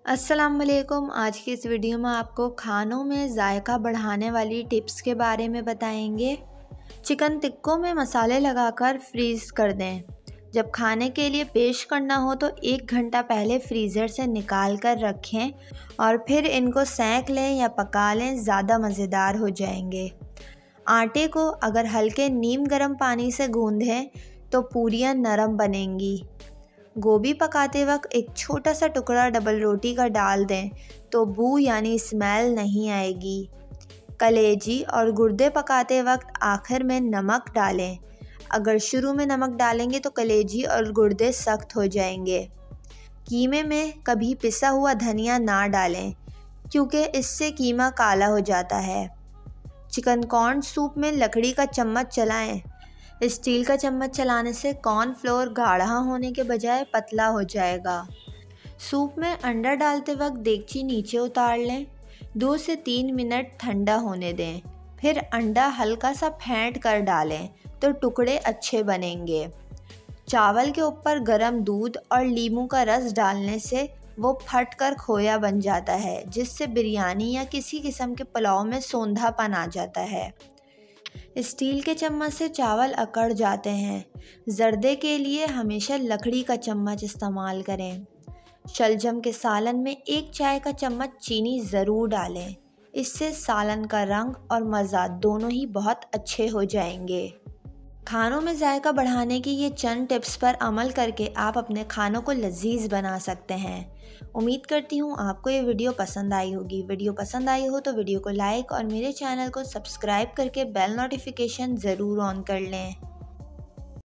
अस्सलाम वालेकुम। आज की इस वीडियो में आपको खानों में जायका बढ़ाने वाली टिप्स के बारे में बताएंगे। चिकन टिक्कों में मसाले लगाकर फ्रीज़ कर दें। जब खाने के लिए पेश करना हो तो 1 घंटा पहले फ्रीज़र से निकाल कर रखें और फिर इनको सेंक लें या पका लें, ज़्यादा मज़ेदार हो जाएंगे। आटे को अगर हल्के नीम गर्म पानी से गूंदें तो पूरियाँ नरम बनेंगी। गोभी पकाते वक्त एक छोटा सा टुकड़ा डबल रोटी का डाल दें तो बू यानी स्मेल नहीं आएगी। कलेजी और गुर्दे पकाते वक्त आखिर में नमक डालें। अगर शुरू में नमक डालेंगे तो कलेजी और गुर्दे सख्त हो जाएंगे। कीमे में कभी पिसा हुआ धनिया ना डालें क्योंकि इससे कीमा काला हो जाता है। चिकन कॉर्न सूप में लकड़ी का चम्मच चलाएं। स्टील का चम्मच चलाने से कॉर्नफ्लोर गाढ़ा होने के बजाय पतला हो जाएगा। सूप में अंडा डालते वक्त देगची नीचे उतार लें। 2 से 3 मिनट ठंडा होने दें, फिर अंडा हल्का सा फेंट कर डालें तो टुकड़े अच्छे बनेंगे। चावल के ऊपर गर्म दूध और नींबू का रस डालने से वो फट कर खोया बन जाता है, जिससे बिरयानी या किसी किस्म के पुलाव में सोंधापन आ जाता है। स्टील के चम्मच से चावल अकड़ जाते हैं। जर्दे के लिए हमेशा लकड़ी का चम्मच इस्तेमाल करें। शलजम के सालन में 1 चाय का चम्मच चीनी ज़रूर डालें। इससे सालन का रंग और मज़ा दोनों ही बहुत अच्छे हो जाएंगे। खानों में जायका बढ़ाने की ये चंद टिप्स पर अमल करके आप अपने खानों को लजीज बना सकते हैं। उम्मीद करती हूँ आपको ये वीडियो पसंद आई होगी। वीडियो पसंद आई हो तो वीडियो को लाइक और मेरे चैनल को सब्सक्राइब करके बेल नोटिफिकेशन ज़रूर ऑन कर लें।